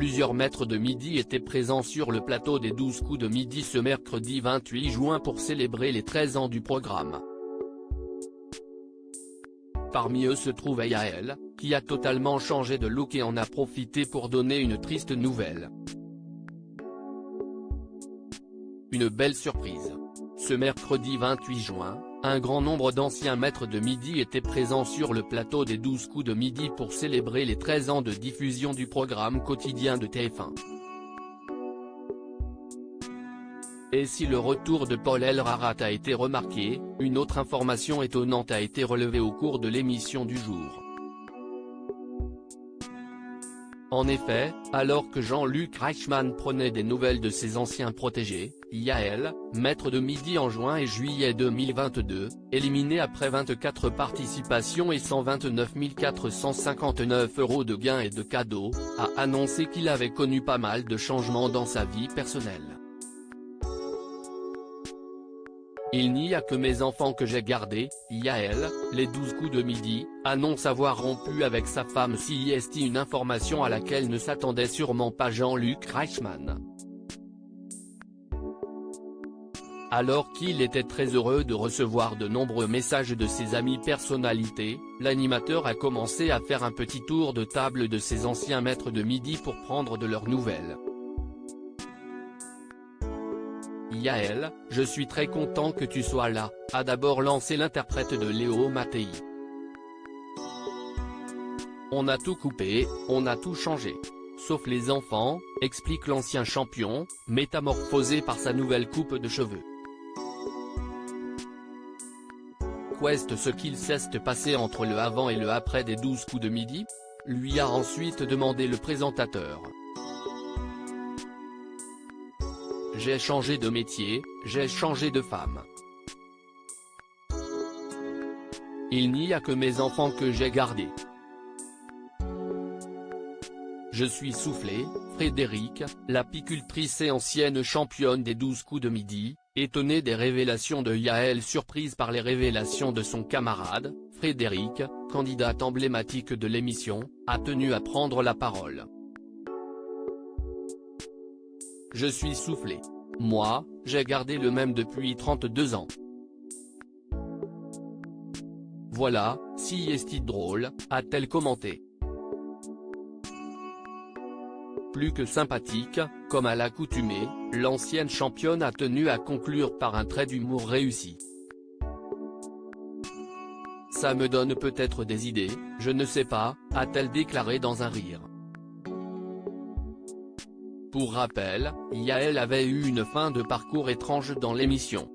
Plusieurs maîtres de midi étaient présents sur le plateau des 12 coups de midi ce mercredi 28 juin pour célébrer les 13 ans du programme. Parmi eux se trouvait Yael, qui a totalement changé de look et en a profité pour donner une triste nouvelle. Une belle surprise. Ce mercredi 28 juin, un grand nombre d'anciens maîtres de midi étaient présents sur le plateau des 12 coups de midi pour célébrer les 13 ans de diffusion du programme quotidien de TF1. Et si le retour de Paul Elrarat a été remarqué, une autre information étonnante a été relevée au cours de l'émission du jour. En effet, alors que Jean-Luc Reichmann prenait des nouvelles de ses anciens protégés, Yael, maître de midi en juin et juillet 2022, éliminé après 24 participations et 129 459 € de gains et de cadeaux, a annoncé qu'il avait connu pas mal de changements dans sa vie personnelle. Il n'y a que mes enfants que j'ai gardés, Yael, les 12 coups de midi, annonce avoir rompu avec sa femme CIST, une information à laquelle ne s'attendait sûrement pas Jean-Luc Reichmann. Alors qu'il était très heureux de recevoir de nombreux messages de ses amis personnalités, l'animateur a commencé à faire un petit tour de table de ses anciens maîtres de midi pour prendre de leurs nouvelles. Yael, je suis très content que tu sois là, a d'abord lancé l'interprète de Léo Mattei. On a tout coupé, on a tout changé. Sauf les enfants, explique l'ancien champion, métamorphosé par sa nouvelle coupe de cheveux. Qu'est ce qu'il s'est passé entre le avant et le après des 12 coups de midi ? Lui a ensuite demandé le présentateur. J'ai changé de métier, j'ai changé de femme. Il n'y a que mes enfants que j'ai gardés. Je suis soufflé, Frédéric, l'apicultrice et ancienne championne des 12 coups de midi, étonnée des révélations de Yael, surprise par les révélations de son camarade, Frédéric, candidate emblématique de l'émission, a tenu à prendre la parole. Je suis soufflé. Moi, j'ai gardé le même depuis 32 ans. Voilà, si est-il drôle, a-t-elle commenté. Plus que sympathique, comme à l'accoutumée, l'ancienne championne a tenu à conclure par un trait d'humour réussi. Ça me donne peut-être des idées, je ne sais pas, a-t-elle déclaré dans un rire. Pour rappel, Yael avait eu une fin de parcours étrange dans l'émission.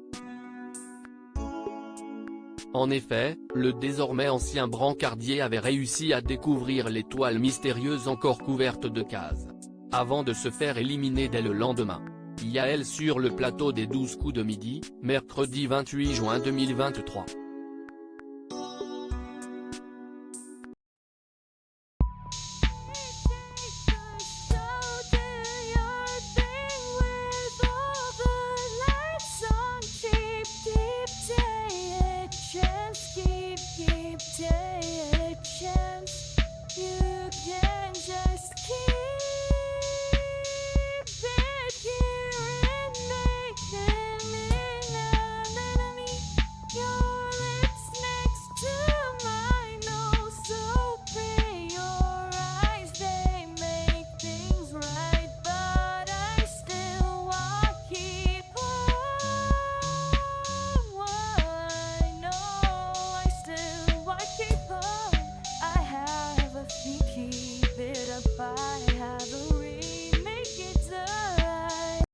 En effet, le désormais ancien brancardier avait réussi à découvrir l'étoile mystérieuse encore couverte de cases. Avant de se faire éliminer dès le lendemain. Yael sur le plateau des 12 coups de midi, mercredi 28 juin 2023.